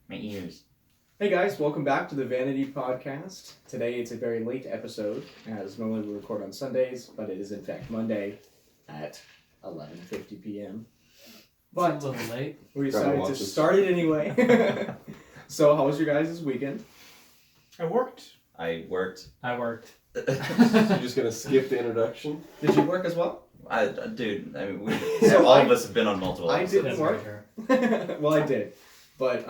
My ears. Hey guys, welcome back to the Vanity podcast. Today it's a very late episode, as normally we record on Sundays, but it is in fact Monday at 11:50 p.m. But it's a little late. We decided to start it anyway. So, how was your guys' weekend? I worked. I worked. So you're just gonna skip the introduction? Did you work as well? Dude, I mean, So all of us have been on multiple I episodes. didn't work. Well, I did. But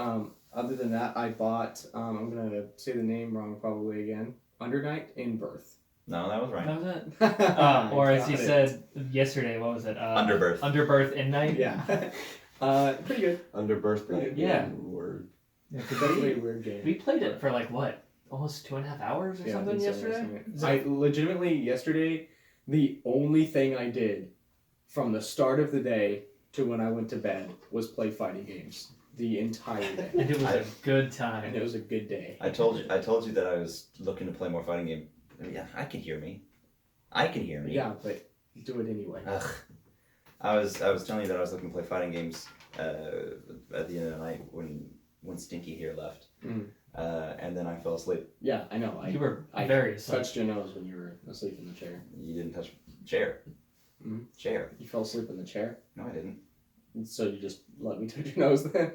other than that, I bought, I'm going to say the name wrong probably again, Undernight in Birth. No, that was right. That was it. Or as he said yesterday, what was it? Underbirth. Underbirth in night. Yeah. Pretty good. Under birth night. Yeah. Word. Yeah, it's definitely a weird game. We played it for like what? Almost 2.5 hours or something yesterday? I legitimately, yesterday, the only thing I did from the start of the day to when I went to bed was play fighting games. The entire day. And it was a good time. And it was a good day. I told you that I was looking to play more fighting game. Yeah, I can hear me. Yeah, but do it anyway. Ugh. I was telling you that I was looking to play fighting games at the end of the night when Stinky here left. Mm. And then I fell asleep. Yeah, I know. You were I very touched your nose when you were asleep in the chair. You didn't touch chair. Mm-hmm. Chair. You fell asleep in the chair? No, I didn't. So you just let me touch your nose then?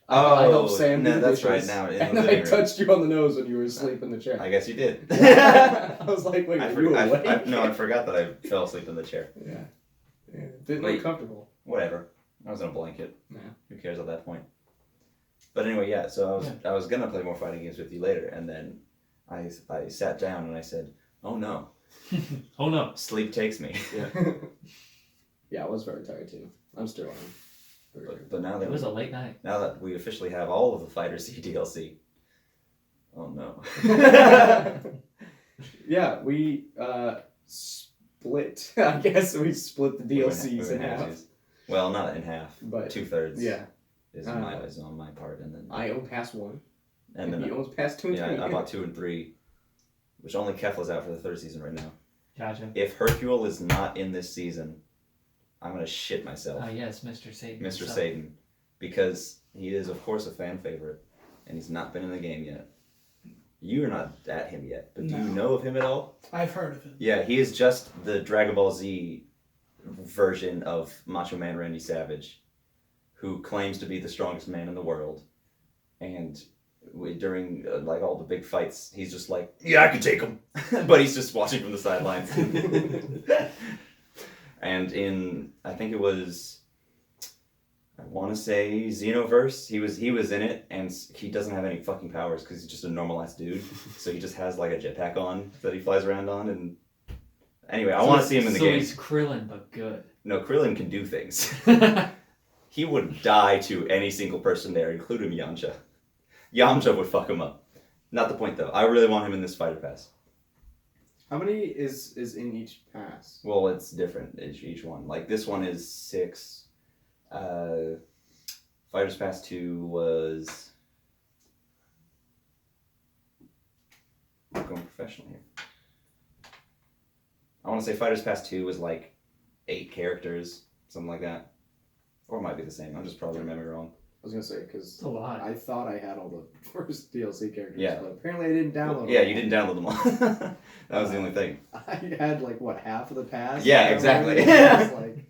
Oh, I helped Sam do no, the that's dishes, right. Now in and the I living room. touched you on the nose when you were asleep in the chair. I guess you did. I was like, wait, were you awake? I forgot that I fell asleep in the chair. Yeah. Didn't look comfortable. Whatever. I was in a blanket. Yeah. Who cares at that point? But anyway, yeah. So I was gonna play more fighting games with you later, and then I sat down and I said, "Oh no, oh no, sleep takes me." Yeah. Yeah, I was very tired too. I'm still on. But now that it was a late night. Now that we officially have all of the Fighter C DLC. Oh no. Yeah, we split. I guess we split the DLCs in half. Well, not in half, but 2/3. Yeah. Is on my part, and then I own past 1. And then he owns past 2 and 3. Yeah, I bought 2 and 3, which only Kefla's out for the 3rd season right now. Gotcha. If Hercule is not in this season, I'm gonna shit myself. Yes, Mr. Satan. Mr. Satan, because he is of course a fan favorite, and he's not been in the game yet. You are not at him yet, but do you know of him at all? I've heard of him. Yeah, he is just the Dragon Ball Z version of Macho Man Randy Savage, who claims to be the strongest man in the world, and during like all the big fights, he's just like, "Yeah, I can take him," but he's just watching from the sidelines. And in, I think it was, I want to say Xenoverse, he was in it, and he doesn't have any fucking powers because he's just a normal ass dude. So he just has like a jetpack on that he flies around on, and anyway, I want to see him in the game. So he's Krillin, but good. No, Krillin can do things. He would die to any single person there, including Yamcha. Yamcha would fuck him up. Not the point though. I really want him in this fighter pass. How many is in each pass? Well, it's different each one. Like this one is 6. Fighters Pass 2 was. I'm going professional here. I want to say Fighters Pass 2 was like 8 characters, something like that. Or it might be the same. I'm just probably remembering wrong. I was gonna say because a lot. I thought I had all the first DLC characters, Yeah. but apparently I didn't download them. Yeah, you didn't download them all. That was the only thing. I had like what, half of the pass? Yeah, exactly. I was like,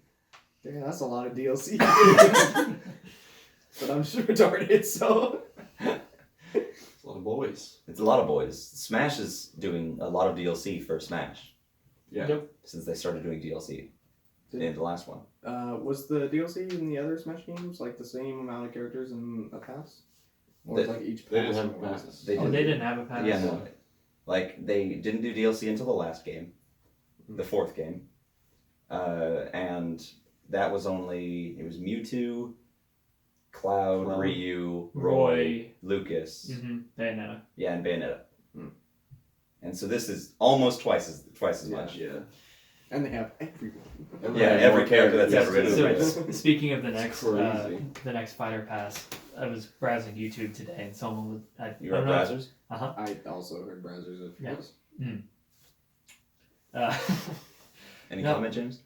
damn, that's a lot of DLC. But I'm sure retarded, so. It's a lot of boys. It's a lot of boys. Smash is doing a lot of DLC for Smash. Yeah. Yep. Since they started doing DLC in the last one. Was the DLC in the other Smash games like the same amount of characters in a pass? Or was like each pass? They didn't have more? passes. They didn't have a pass. Yeah, no. Like, they didn't do DLC until the last game. The 4th game. And that was only... It was Mewtwo, Cloud, Ryu, Roy, Lucas. Mm-hmm. Bayonetta. Yeah, and Bayonetta. And so this is almost twice as much. Yeah. And they have everyone. Every character that's ever been So, released. speaking of the next Crazy. fighter pass, I was browsing YouTube today and someone would. You are browsers? Uh-huh. I also heard browsers of yours. Any No. comment, James?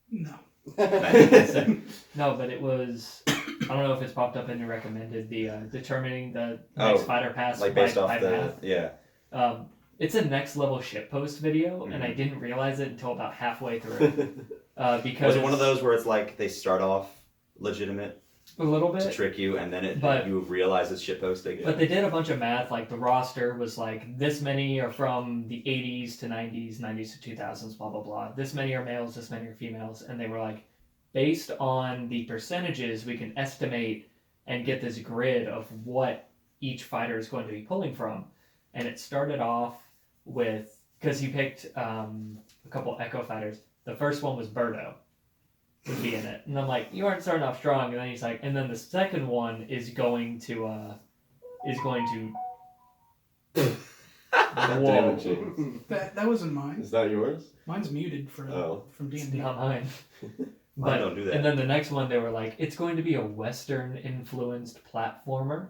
No. No, but it was I don't know if it's popped up in the recommended, the determining the Oh, next fighter pass Like based by off the math. yeah. It's a next level shitpost video, and I Mhm. didn't realize it until about halfway through. Because Was it one of those where it's like they start off legitimate a little to bit, trick you, and then but- you realize it's shitposting? but they did a bunch of math. Like the roster was like this many are from the 80s to 90s, 90s to 2000s, blah blah blah. This many are males, this many are females, and they were like, based on the percentages, we can estimate and get this grid of what each fighter is going to be pulling from. And it started off with, because he picked a couple Echo fighters. The first one was Birdo would be in it, and I'm like, you aren't starting off strong. And then he's like, and then the second one is going to God damn it, James. That wasn't mine. Is that yours? Mine's muted Oh. from It's D&D. not mine. I don't do that. And then the next one, they were like, it's going to be a Western-influenced platformer,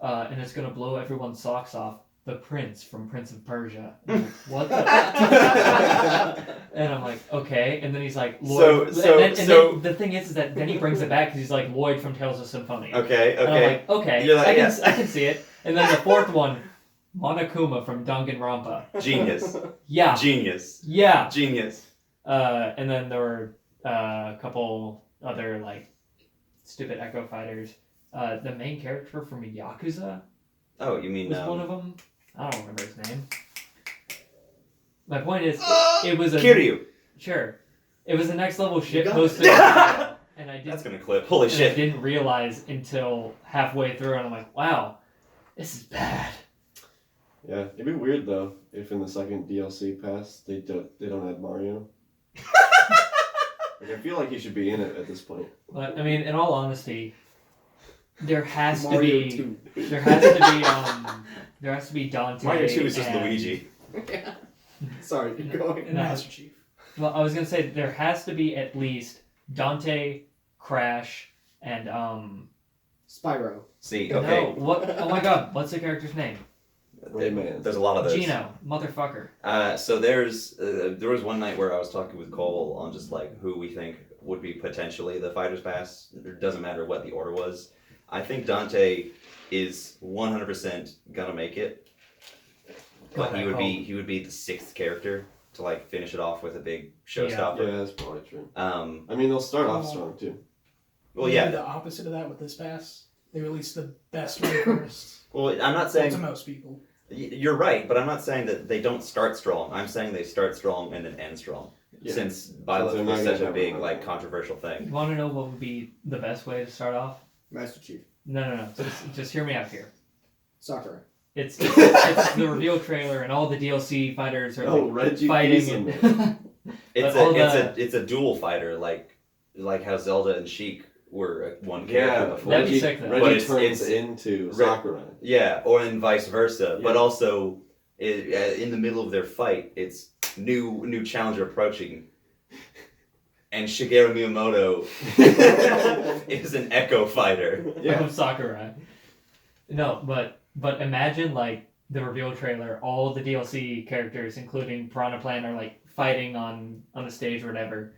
and it's going to blow everyone's socks off. The Prince from Prince of Persia. I'm like, what the? And I'm like, okay. And then he's like, Lloyd. And then the thing is that then he brings it back because he's like Lloyd from Tales of Symphonia. Okay, And I'm okay. like, okay, You're like, I yeah. can see it. And then the fourth one, Monokuma from Danganronpa. Genius. Yeah, Genius. yeah. Genius. And then there were a couple other like stupid Echo fighters. The main character from Yakuza Oh, you mean was one of them. I don't remember his name. My point is, it was a Kiryu. Sure, it was a next level shit got it. posted, and I That's didn't. gonna clip. Holy And I shit. didn't realize until halfway through, and I'm like, wow, this is bad. Yeah, it'd be weird though if in the second DLC pass they don't add Mario. Like, I feel like he should be in it at this point. But I mean, in all honesty, there has to Mario be 2. there has to be Dante. Mario 2 is just and- Luigi. Sorry, keep going. And No. Master Chief. Well, I was gonna say there has to be at least Dante, Crash, and Spyro. See, no, okay. what? Oh my God, what's the character's name? Rayman. There's a lot of those. Gino, motherfucker. So there was one night where I was talking with Cole on just like who we think would be potentially the Fighters Pass. It doesn't matter what the order was. I think Dante is 100% gonna make it. But Okay, he would be the sixth character to like finish it off with a big Yeah, showstopper. that's probably true. Um, I mean, they'll start off Oh. strong too. well, Maybe yeah. the opposite of that with this pass. They released the best one first. Well, I'm not To saying most people. you're right, but I'm not saying that they don't start strong. I'm saying they start strong and then end strong. Yeah. Since Since Byleth they're was not such gonna a big have like another one. controversial thing. You want to know what would be the best way to start off? Master Chief. No. Just hear me out here. Sakura. It's the reveal trailer, and all the DLC fighters are Oh, like Reggie fighting. Fils-Aimé. And It's But all it's a dual fighter like how Zelda and Sheik were one character Yeah, before. That'd be Reggie, sick, though. But Reggie it's- turns it's- into Re- Sakura. Yeah, or in vice versa. Yeah. But also, in the middle of their fight, it's new challenger approaching, and Shigeru Miyamoto is an Echo fighter. Yeah. of Sakurai. No, but imagine like the reveal trailer, all of the DLC characters, including Piranha Plant, are like fighting on a stage or whatever,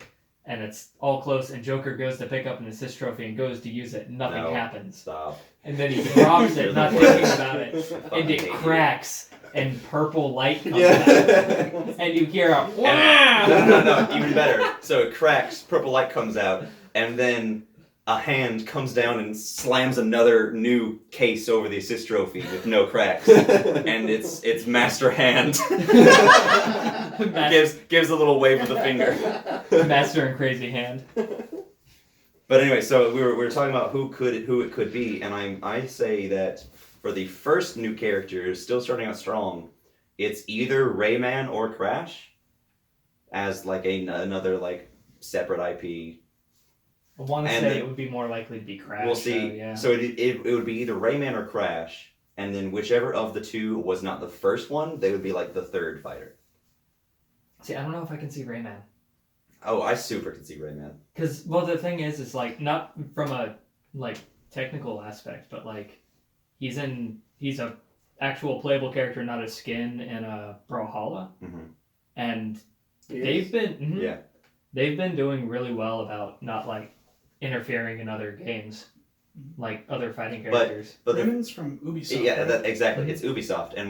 and it's all close, and Joker goes to pick up an assist trophy and goes to use it, and nothing No. happens. Stop. And then he drops You're it, the not worst. thinking about it, Fucking and it hate you. cracks, and purple light comes out, Yeah. and you hear a No, even better. So it cracks, purple light comes out, and then a hand comes down and slams another new case over the assist trophy with no cracks. And it's Master Hand. gives a little wave with the finger. Master and Crazy Hand. But anyway, so we were talking about who it could be, and I say that for the first new character, still starting out strong, it's either Rayman or Crash, as like another like separate IP. I want to And say then- it would be more likely to be Crash. We'll see. though, yeah. So it would be either Rayman or Crash, and then whichever of the two was not the first one, they would be like the third fighter. See, I don't know if I can see Rayman. Oh, I super can see Rayman. Because, well, the thing is like, not from a, like, technical aspect, but, like, he's a actual playable character, not a skin in a Brawlhalla. Mhm. And Yes. Yeah. they've been doing really well about not, like, interfering in other games. like other fighting But- characters. But the, Rayman's from Ubisoft. yeah, right? that, exactly. It's Ubisoft, and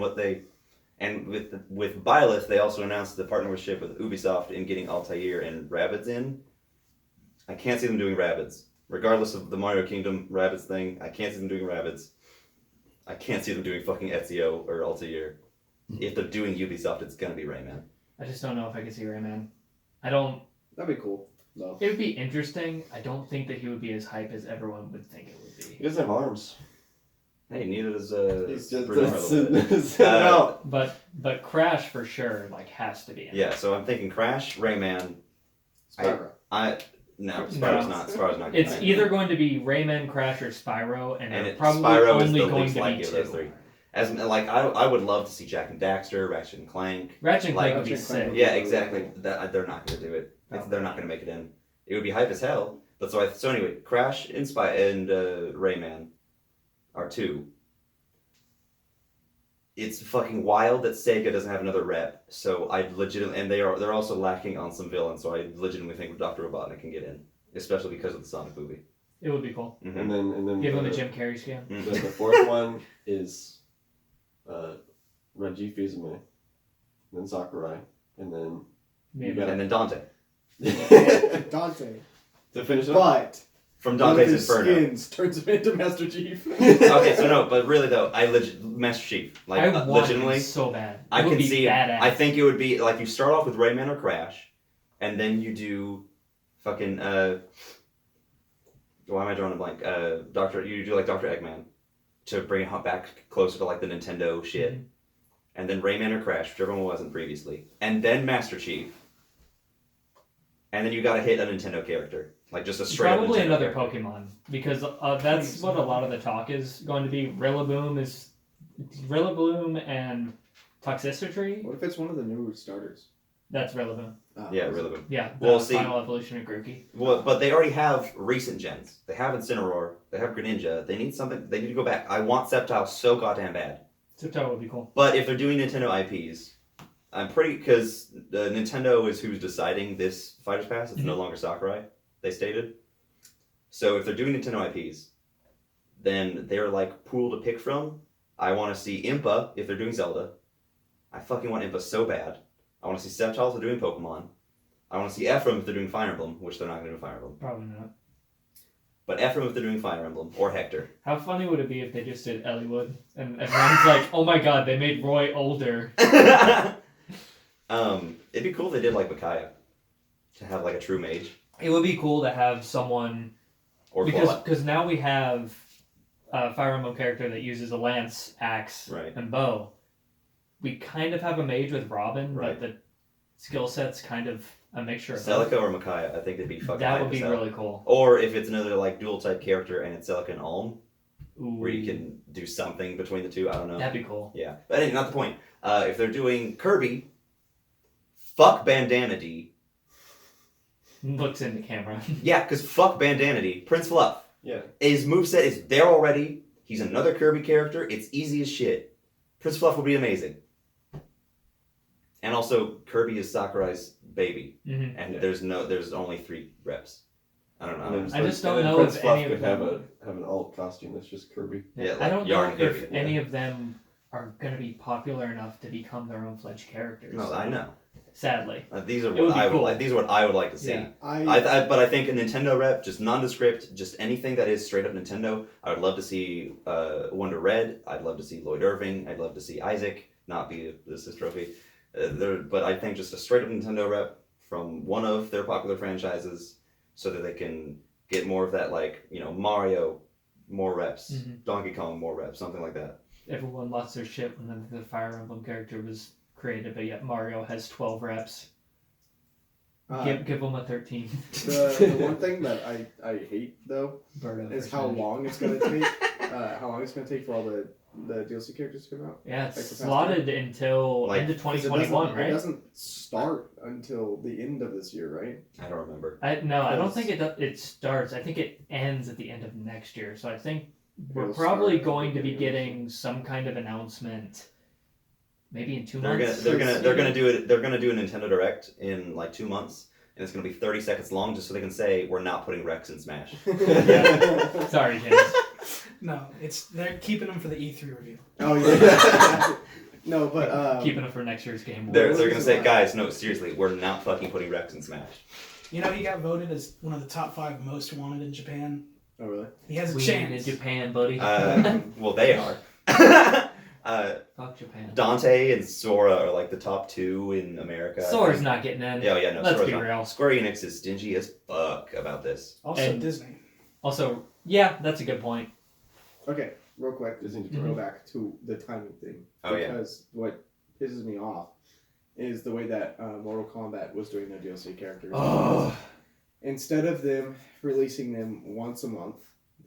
with Byleth, they also announced the partnership with Ubisoft in getting Altair and Rabbids in. I can't see them doing Rabbids, regardless of the Mario Kingdom Rabbids thing. I can't see them doing Rabbids. I can't see them doing fucking Ezio or Altair. If they're doing Ubisoft, it's gonna be Rayman. I just don't know if I could see Rayman. I don't. That'd be cool. No. It would be interesting. I don't think that he would be as hype as everyone would think it would He be. doesn't have arms. Hey, neither does He's just Bernard a little bit. no. But Crash for sure like has to be in. Yeah, so I'm thinking Crash, Rayman. Spyro. No, No. Spyro's not. Spyro's not. It's gonna either going to be Rayman, Crash, or Spyro, and they're probably Spyro is only the going least to be likely of those two. three. As like I would love to see Jack and Daxter, Ratchet and Clank. Ratchet and Like, Clank would be Ratchet and Clank sick. would Yeah, exactly. That they're not going to do it. Okay. They're not going to make it in. It would be hype as hell. But so anyway, Crash and Rayman are two. It's fucking wild that Sega doesn't have another rep. So I legitimately, and they're also lacking on some villains. So I legitimately think Dr. Robotnik can get in, especially because of the Sonic movie. It would be cool. Mm-hmm. And then Give him the, a Jim Carrey skin. the fourth one is Reggie Fils-Aimé, then Sakurai, and then Maybe. got And then Dante Dante. to finish it up. But from one of Dante's his Inferno. skins turns him into Master Chief. Okay, so no, but really though, Master Chief, like I want legitimately, him so bad. It I would can be see it. badass. I think it would be like you start off with Rayman or Crash, and then you do fucking why am I drawing a blank? You do like Dr. Eggman to bring it back closer to like the Nintendo shit, Mhm. and then Rayman or Crash, whichever one wasn't previously, and then Master Chief, and then you got to hit a Nintendo character, like just a straight up Probably Nintendo another character. Pokemon because that's what a lot of the talk is going to be. Rillaboom and Toxicity. What if it's one of the new starters? That's Rillaboom. Yeah, really good. Yeah, the Well, see- final evolution of Grookey. Well, but they already have recent gens. They have Incineroar. They have Greninja. They need something. They need to go back. I want Sceptile so goddamn bad. Sceptile would be cool. But if they're doing Nintendo IPs, I'm pretty because Nintendo is who's deciding this Fighters Pass. It's no longer Sakurai. They stated. So if they're doing Nintendo IPs, then they're like pool to pick from. I want to see Impa if they're doing Zelda. I fucking want Impa so bad. I want to see Sceptile if they're doing Pokemon. I want to see Ephraim if they're doing Fire Emblem, which they're not going to do Fire Emblem. Probably not. But Ephraim if they're doing Fire Emblem or Hector. How funny would it be if they just did Elliewood and everyone's like, "Oh my god, they made Roy older." It'd be cool if they did like Micaiah to have like a true mage It would be cool to have someone or because Claude. now we have a Fire Emblem character that uses a lance, axe, Right. and bow. We kind of have a mage with Robin, Right. but the skill set's kind of a mixture of both. Celica or Micaiah, I think they'd be fucking That hype would be as hell. really cool. Or if it's another like dual type character and it's Celica and Ulm, Ooh, where you can do something between the two. I don't know. that'd be cool. Yeah, but anyway, not the point. If they're doing Kirby, fuck Bandana D. Looks in the camera. Yeah, because fuck Bandana D. Prince Fluff. Yeah. His moveset is there already. He's another Kirby character. It's easy as shit. Prince Fluff would be amazing. And also, Kirby is Sakurai's baby, Mhm. and Yeah. there's only 3 reps. I don't know. And then I just don't and then know Prince if Fluff any of could have them- an alt costume that's just Kirby. Yeah, I like don't know Yarn if Kirby, any of them are going to be popular enough to become their own fledged characters. No, I know. Sadly. These are It would what be I would cool. like. These are what I would like to see. Yeah. But I think a Nintendo rep, just nondescript, just anything that is straight up Nintendo. I would love to see Wonder Red. I'd love to see Lloyd Irving. I'd love to see Isaac not be the assist trophy. But I think just a straight up Nintendo rep from one of their popular franchises, so that they can get more of that, like Mario, more reps, Mhm. Donkey Kong, more reps, something like that. Everyone lost their shit when the Fire Emblem character was created, but yet Mario has 12 reps. Give him a 13. The one thing that I hate though Birdo is for how Smash. long it's gonna take. How long it's gonna take for all the DLC characters to come out. Yeah, it's Like the past slotted until Like, end of 'Cause it 2021, doesn't- right? It doesn't start until the end of this year, right? I don't remember. I don't Because- think it starts. I think it ends at the end of next year. So I think we're It'll probably start at going the to be beginning of getting some kind of announcement, maybe in 2 They're months. gonna do it. They're gonna do a Nintendo Direct in like 2 months, and it's going to be 30 seconds long just so they can say, we're not putting Rex in Smash. Yeah. Sorry, James. No, they're keeping them for the E3 review. Oh yeah. No, but Keeping it for next year's Game They're Awards. going to say, guys, no, seriously, we're not fucking putting Rex in Smash. You know, he got voted as one of the top 5 most wanted in Japan. oh really? He has a We in chance. Japan, buddy. Well, they are. Fuck Japan. Dante and Sora are like the top 2 in America. Sora's not getting in. Yeah, no, Let's Sora's be not. real. Square Enix is stingy as fuck about this. Also And- Disney. Also, yeah, that's a good point. Okay, real quick, Disney to go back to the timing thing. Oh, yeah. Because what pisses me off is the way that Mortal Kombat was doing their DLC characters. Oh. Instead of them releasing them once a month,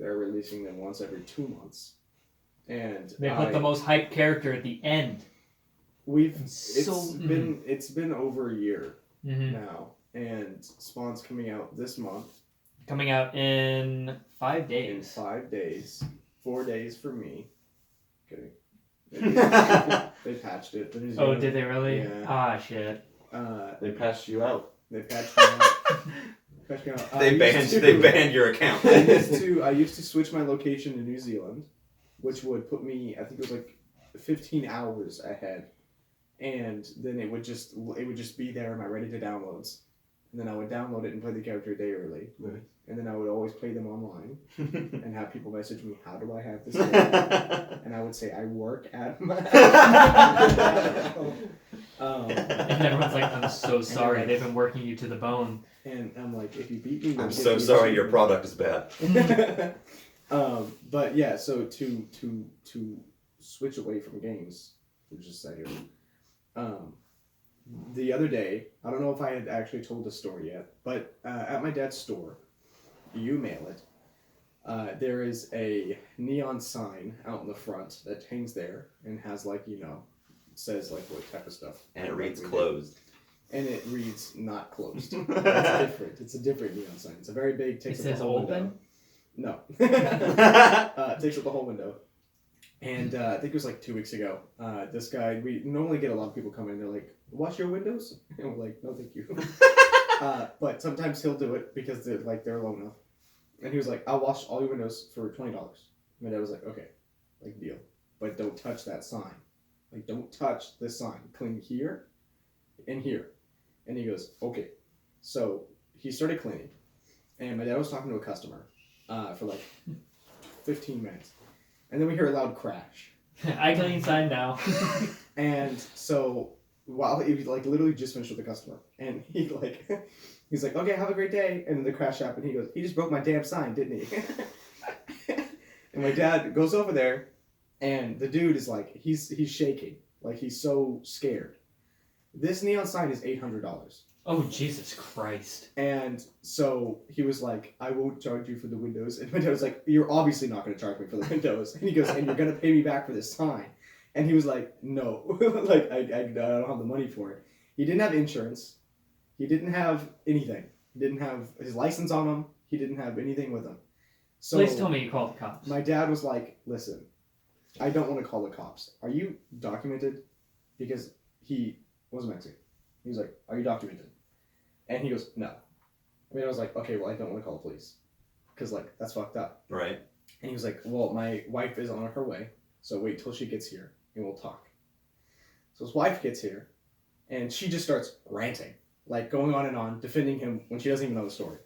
they're releasing them once every 2 months. And They put the most hyped character at the end. it's been over a year Mm-hmm. now, and Spawn's coming out this month Coming out in 5 in days. 5 days, 4 days for me. Okay. They patched it. The New Oh, Zealand- did they really? Yeah. Ah, shit. They passed you out. They patched me out. Patched me out. They banned your account. I used to switch my location to New Zealand, which would put me, I think it was like 15 hours ahead, and then it would just be there in my ready to downloads, and then I would download it and play the character a day early, Nice. and then I would always play them online and have people message me, how do I have this game? And I would say, I work at my And everyone's like, I'm so sorry. like- They've been working you to the bone. and I'm like, if you beat me, you'll I'm get so me sorry this your game." product is bad. But yeah, so to switch away from games for just a second. The other day, I don't know if I had actually told this story yet, but at my dad's store, you mail it. There is a neon sign out in the front that hangs there and has says like what type of stuff. And it reads we did. closed. And it reads not closed. That's different. It's a different neon sign. It's a very big. It Takes up says the whole open. window. No. Takes up the whole window. And I think it was like 2 weeks ago. This guy, we normally get a lot of people come in. They're like, "Wash your windows," and we're like, "No, thank you." But sometimes he'll do it because they're low enough. And he was like, "I'll wash all your windows for $20." My dad was like, "Okay, like deal, but don't touch that sign. Like don't touch this sign. Clean here and here." And he goes, "Okay." So he started cleaning, and my dad was talking to a customer for like 15 minutes, and then we hear a loud crash. I clean inside now. And so while he like literally just finished with the customer, and he's like, "Okay, have a great day." And then the crash happened. He goes, "He just broke my damn sign, didn't he?" And my dad goes over there, and the dude is like, he's shaking, like he's so scared. This neon sign is $800. Oh, Jesus Christ. And so he was like, "I won't charge you for the windows." And my dad was like, "You're obviously not going to charge me for the windows." And he goes, "And you're going to pay me back for this sign." And he was like, "No, like I don't have the money for it." He didn't have insurance. He didn't have anything. He didn't have his license on him. He didn't have anything with him. So Please tell me you called the cops. my dad was like, "Listen, I don't want to call the cops. Are you documented?" Because he was Mexican. He was like, "Are you documented?" And he goes, "No." I mean, I was like, "Okay, well, I don't want to call the police. Because, like, that's fucked up." Right. And he was like, "Well, my wife is on her way, so wait till she gets here, and we'll talk." So his wife gets here, and she just starts ranting, like, going on, defending him when she doesn't even know the story.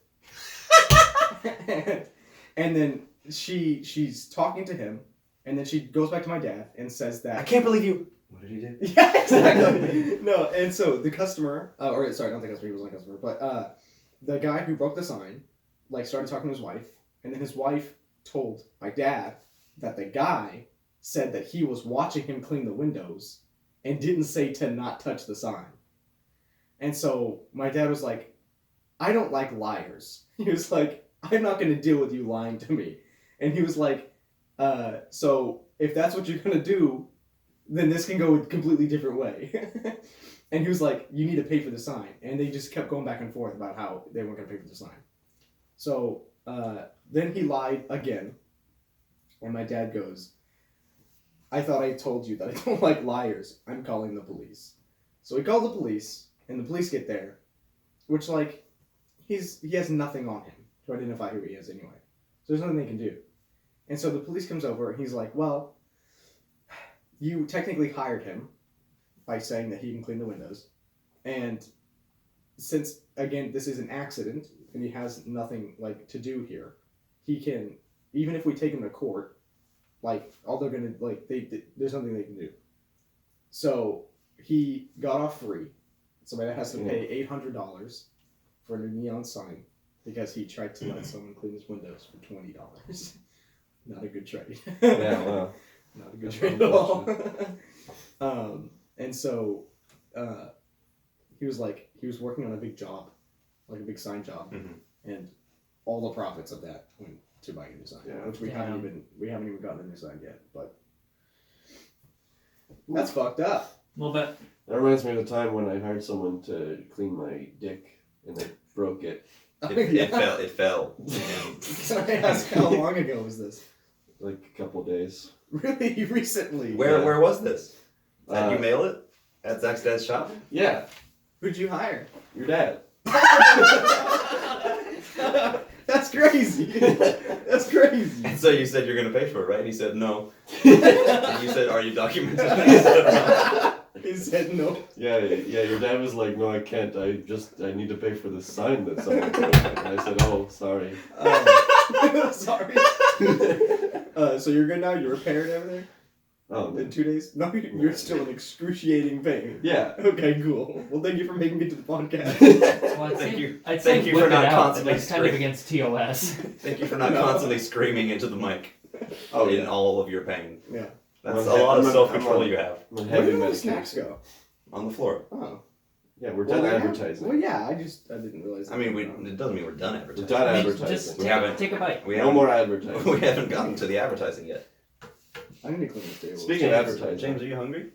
and then she's talking to him, and then she goes back to my dad and says that... I can't believe you. What did he do? Yeah, exactly. No, and so the customer, or sorry, not the customer, he wasn't a customer, but the guy who broke the sign, like, started talking to his wife, and then his wife told my dad that the guy said that he was watching him clean the windows and didn't say to not touch the sign. And so my dad was like, "I don't like liars." He was like, "I'm not going to deal with you lying to me." And he was like, "So if that's what you're going to do, then this can go a completely different way." And he was like, "You need to pay for the sign." And they just kept going back and forth about how they weren't going to pay for the sign. So then he lied again. And my dad goes, "I thought I told you that I don't like liars. I'm calling the police." So he called the police, and the police get there, which, like, he has nothing on him to identify who he is anyway. So there's nothing they can do. And so the police comes over and he's like, well, you technically hired him by saying that he can clean the windows. And since, again, this is an accident and he has nothing like to do here, he can, even if we take him to court, like, all they're going to, like, there's nothing they can do. So he got off free. Somebody has to pay $800 for a new neon sign because he tried to let someone clean his windows for $20. Not a good trade. Yeah, well. Not a good trade at all. And so he was working on a big job, like a big sign job, and all the profits of that went to buying a new sign, which we haven't even gotten a new sign yet. But that's fucked up. A little bit. That reminds me of the time when I hired someone to clean my dick and they broke it. It fell. Can I ask how long ago was this? Like a couple days. Really recently? Where was this? Did you mail it at Zach's dad's shop? Yeah, Who'd you hire? your dad. That's crazy. That's crazy. And so you said you're going to pay for it, right? And he said no. And you said, are you documented? And he said no. He said no. Yeah, your dad was like, no, I can't. I need to pay for this sign that someone broke. And I said, oh, sorry. Sorry. So you're good now? You're repaired everything? Oh, In 2 days? No, you're still in excruciating pain. yeah. Okay, cool. Well, thank you for making it to the podcast. Well, Thank you. I'd Thank say you for whip not it out. constantly That's kind of against TOS. Thank you for not constantly screaming into the mic Oh, in yeah. all of your pain. Yeah. That's I'm a lot of I'm self-control I'm you have. I'm on Where heavy did all the medication. snacks go? On the floor. Oh. Yeah, we're done advertising. Well, yeah, I didn't realize that. I mean, it doesn't mean we're done We're advertising. done I mean, advertising. just We take, haven't- take a bite. We No haven't, more advertising. we haven't gotten to the advertising yet. I need to clean this table. Speaking of advertising. James, are you hungry?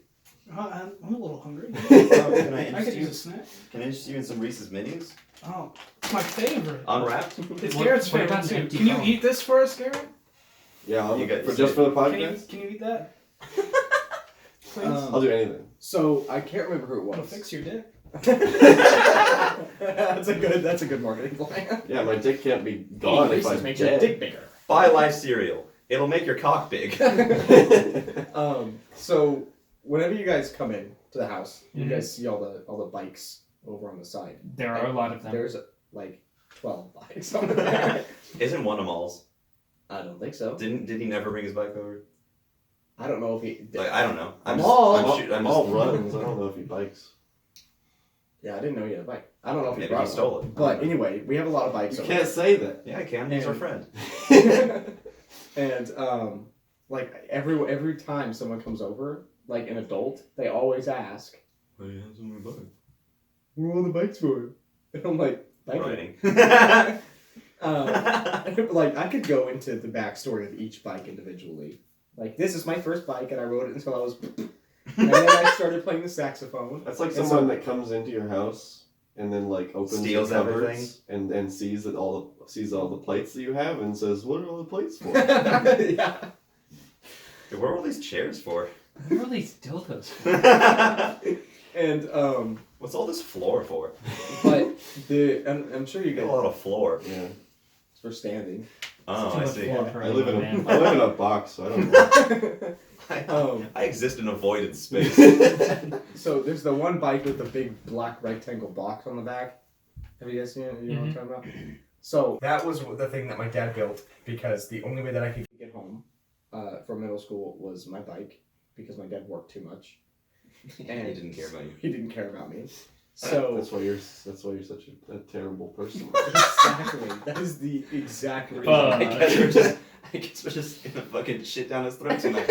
I'm a little hungry. Can I I interest could you? use a snack. Can I interest you in some Reese's Minis? Oh, it's my favorite. Unwrapped? It's What- Garrett's what favorite about an too. empty Can you phone? eat this for us, Garrett? Yeah, You got- just for the Can you, podcast. can you eat that? Please. I'll do anything. So I can't remember who it It'll was. fix your dick. That's a good marketing plan. Yeah, my dick can't be gone if I'm makes your dead. dick bigger. Buy Life cereal. It'll make your cock big. So whenever you guys come in to the house, you Mhm. guys see all the bikes over on the side. There are a lot of them. There's like 12 bikes over there. Isn't one of Mal's? I don't think so. Did he never bring his bike over? I don't know if he. Like, I don't know. I'm all- I'm all runs. I don't know if he bikes. Yeah, I didn't know he had a bike. I don't know if he Maybe brought he stole one. it. But anyway, we have a lot of bikes. You over can't say that. Yeah, I can. He's our And- friend. And like every time someone comes over, like an adult, they always ask, What do you have on your bike? "What are all the bikes for?" And I'm like, "Thank you." Riding. Like I could go into the backstory of each bike individually. Like this is my first bike, and I rode it until I was, and then I started playing the saxophone. That's like And someone that comes into your house and then like opens Steals your cupboards everything. and sees all the plates that you have and says, "What are all the plates for?" Yeah. Dude, what are all these chairs for? What are these dildos for? And What's all this floor for? but I'm sure you You got a get lot of floor. Yeah, for standing. Oh, Too I much see. floor for I live in a man. a box, so I don't know. I exist in a voided space. So there's the one bike with the big black rectangle box on the back. Have you guys seen it? You know what I'm talking about? So that was the thing that my dad built because the only way that I could get home from middle school was my bike because my dad worked too much. And he didn't care about you. He didn't care about me. So That's why you're such a terrible person. exactly, that is the exact reason. Fuck. I guess we're just gonna fucking shit down his throat tonight.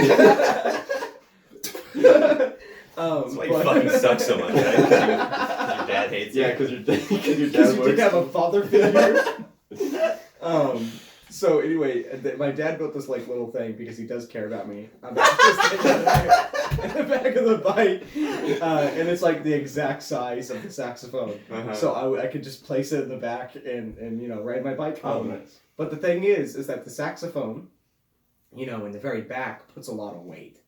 That's why you but- fucking suck so much, right? 'Cause your dad hates you. Yeah, because your dad Because you works. didn't have a father figure. So anyway, my dad built this like little thing because he does care about me. I'm just in the back of the bike, and it's like the exact size of the saxophone. Uh-huh. So I could just place it in the back and ride my bike Oh, home. nice. But the thing is that the saxophone, in the very back puts a lot of weight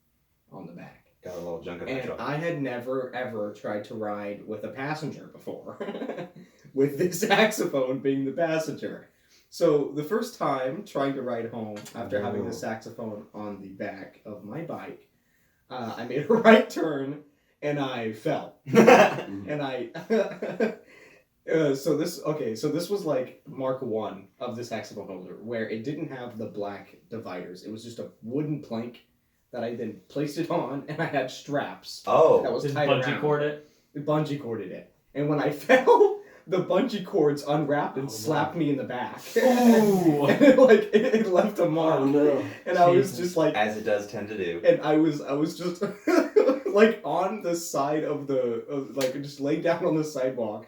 on the back. Got a little junk in that And truck. I had never ever tried to ride with a passenger before. with the saxophone being the passenger. So the first time trying to ride home after having the saxophone on the back of my bike, I made a right turn and I fell. And I so this was like Mark 1 of the saxophone holder, where it didn't have the black dividers. It was just a wooden plank that I then placed it on, and I had straps that Oh. was Did tied bungee around. cord it? Bungee corded it. And when I fell, the bungee cords unwrapped and Oh, slapped me in the back. Ooh. And it left a mark. Oh no. And I was Jesus. just like, As it does tend to do. and I was just like on the side of like just laid down on the sidewalk.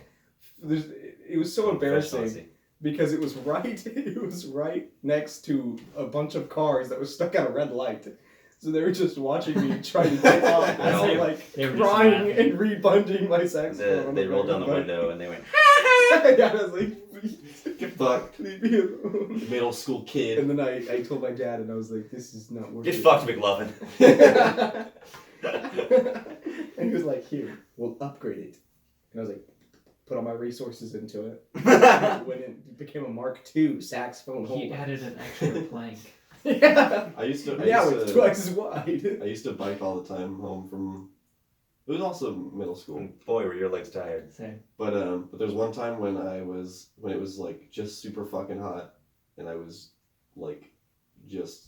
It was so embarrassing because it was right next to a bunch of cars that was stuck at a red light. So they were just watching me try to get off as I'm like They were just crying laughing. and rebunging my saxophone. They rolled down the window and they went, Yeah, I was like, please, Get fucked. leave me alone. Middle school kid. And then I told my dad, and I was like, this is not working. "Get fucked, McLovin." And he was like, here, we'll upgrade it. And I was like, put all my resources into it. When it became a Mark II saxophone He holder. added an extra plank. Yeah. I used to. Now it's twice as wide. I used to bike all the time home from. It was also middle school, Boy, were your legs tired. Same. but there's one time when it was like just super fucking hot, and I was like, just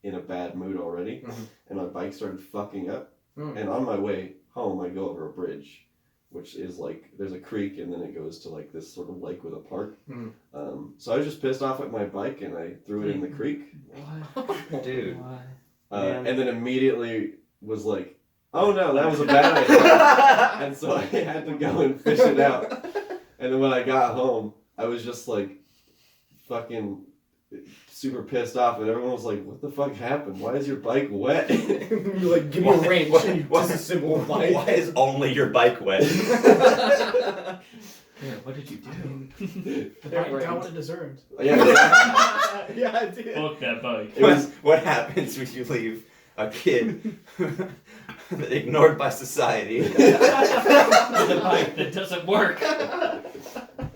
in a bad mood already, Mhm. and my bike started fucking up, Mm. and on my way home I go over a bridge, which is like there's a creek and then it goes to like this sort of lake with a park. Mhm. So I was just pissed off at my bike and I threw it in the creek. Why? Dude. Why? Man. And then immediately was like, oh no, that was a bad idea. And so I had to go and fish it out. And then when I got home, I was just like fucking super pissed off, and everyone was like, what the fuck happened? Why is your bike wet? You're like, give me a wrench. And you disassemble a bike. Why is only your bike wet? Here, what did you do? The bike got what it deserved. Yeah, exactly. Yeah, I did. Fuck that bike. It was What happens when you leave a kid ignored by society? With a bike that doesn't work.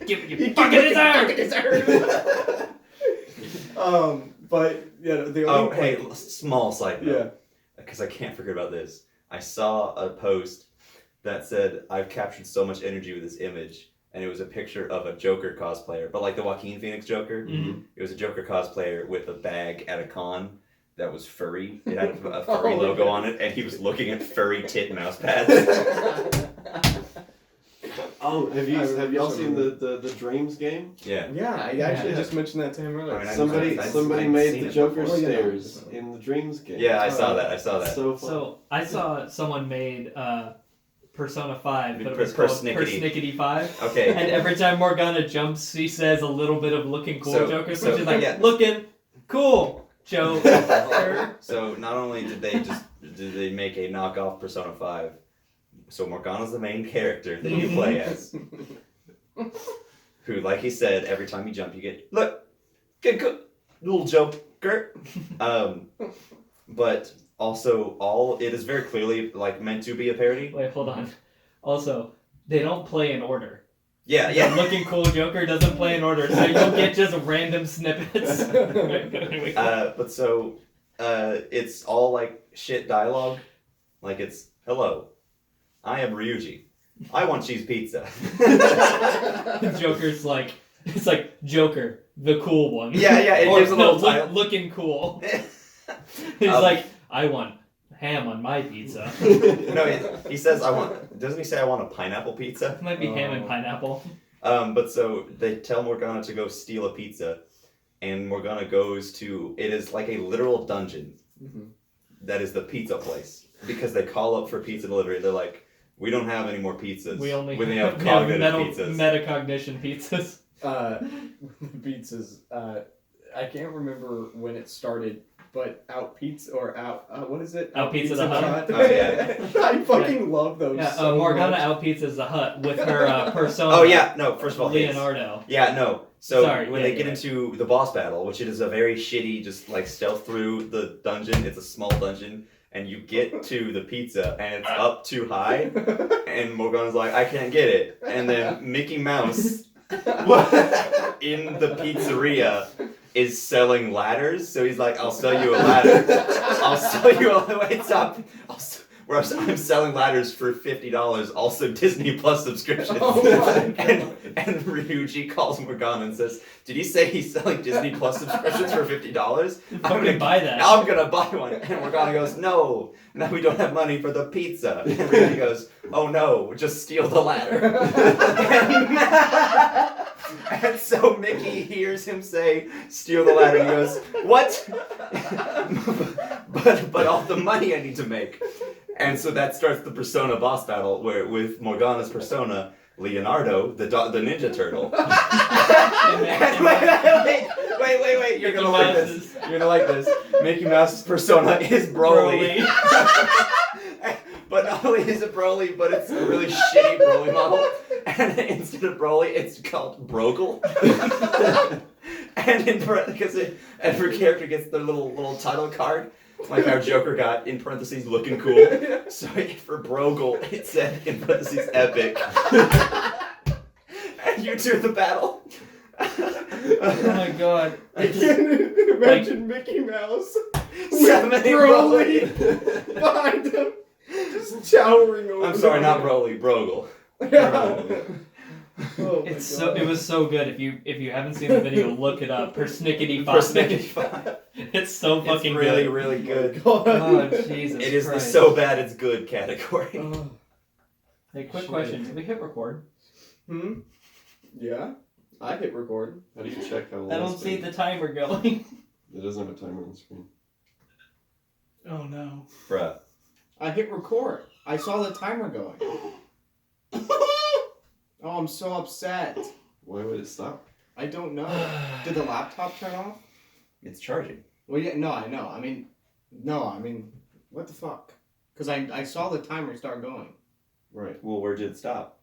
Give it your fucking deserve. But yeah, the Oh, only hey, small side yeah. note, because I can't forget about this. I saw a post that said, "I've captured so much energy with this image," and it was a picture of a Joker cosplayer, but like the Joaquin Phoenix Joker. Mhm. It was a Joker cosplayer with a bag at a con that was furry. It had a furry Oh, logo okay. on it, and he was looking at furry tit mouse pads. Oh, have y'all seen the Dreams game? Yeah. Yeah, I actually Yeah. just mentioned that to him earlier. I mean, Somebody I've made seen the it Joker before. stairs in the Dreams game. Yeah, I saw that. I saw that. So fun. So I saw someone made Persona 5, but it was Persnickety. called Persnickety 5. Okay. And every time Morgana jumps, she says a little bit of looking cool So- Joker. so, So she's like, yeah. looking cool, Joker. So not only did they make a knockoff Persona 5, so Morgana's the main character that you play as. Who, like he said, every time you jump, you get little Joker. But also, it is very clearly like meant to be a parody. Wait, hold on. Also, they don't play in order. Yeah, The yeah. looking cool Joker doesn't play in order, so you'll get just random snippets. But so, it's all like shit dialogue. Like it's, hello, I am Ryuji. I want cheese pizza. Joker's like, it's like Joker, the cool one. Yeah, yeah, it Or, gives a no, little title. looking cool. He's like, I want ham on my pizza. No, he says doesn't he say I want a pineapple pizza? It might be ham and pineapple. But so they tell Morgana to go steal a pizza, and Morgana goes to, it is like a literal dungeon Mhm. that is the pizza place. Because they call up for pizza delivery, they're like, we don't have any more pizzas. We only when they have, have cognitive pizzas. metacognition pizzas. Pizzas. I can't remember when it started, but Out Pizza or Out what is it? Out Pizza the Hut? Oh, yeah. I fucking love those. Yeah, so Morgana much. out pizzas the hut with her persona. Oh yeah, no, first of all, it's- Leonardo. Yeah, no. So Sorry, when yeah, they get yeah. into the boss battle, which it is a very shitty, just like stealth through the dungeon, it's a small dungeon, and you get to the pizza, and it's up too high, and Morgana's like, I can't get it. And then Mickey Mouse in the pizzeria is selling ladders. So he's like, I'll sell you a ladder. I'll sell you a wait, stop. I'm selling ladders for $50. Also Disney Plus subscriptions. Oh my and Ryuji calls Morgana and says, "Did he say he's selling Disney Plus subscriptions for $50? I'm gonna buy that. I'm gonna buy one." And Morgana goes, "No, now we don't have money for the pizza." And Ryuji goes, "Oh no, just steal the ladder." And so Mickey hears him say, "Steal the ladder." And he goes, "What?" but all the money I need to make. And so that starts the Persona boss battle, where with Morgana's persona, Leonardo, the Ninja Turtle. Wait! You're gonna like this. You're gonna like this. Mickey Mouse's persona is Broly. But not only is it Broly, but it's a really shitty Broly model. And instead of Broly, it's called Brogle. And because every character gets their little title card. Like how Joker got, in parentheses, looking cool. So for Brogle, it said, in parentheses, epic. And you do the battle. Oh my god. I can't imagine Mickey Mouse with Summoning Broly behind him, just towering over. I'm sorry, him. not Broly, Brogle. Yeah. Oh my It God. was so good. If you haven't seen the video, look it up. Persnickety Persnickety Fox. Fox. It's so It's fucking really, good. really good. Oh Jesus It is the Christ. so bad it's good category. Oh. Hey, quick Shit. question. Did we hit record? Yeah. I hit record. How do you check how long I don't it's see been? the timer going. It doesn't have a timer on the screen. Oh no. Bruh. I hit record. I saw the timer going. Oh, I'm so upset. Why would it stop? I don't know. Did the laptop turn off? It's charging. Well, yeah, no, I know. I mean, what the fuck? Because I saw the timer start going. Right. Well, where did it stop?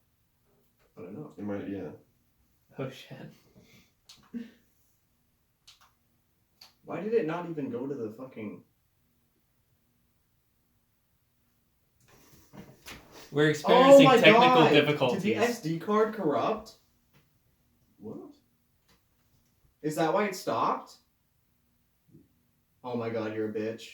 I don't know. It might, yeah. Oh shit. Why did it not even go to the fucking... We're experiencing my technical God! difficulties. Did the SD card corrupt? What? Is that why it stopped? Oh my god, you're a bitch.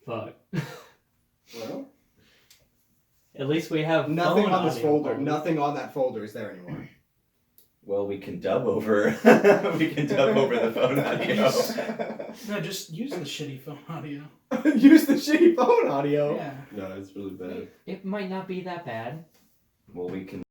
Fuck. Well, At least we have nothing phone on this audio. folder. Nothing on that folder is there anymore. Well, we can dub over. We can dub over the phone audio. No, just use the shitty phone audio. Use the shitty phone audio. Yeah. No, it's really bad. It might not be that bad. Well, we can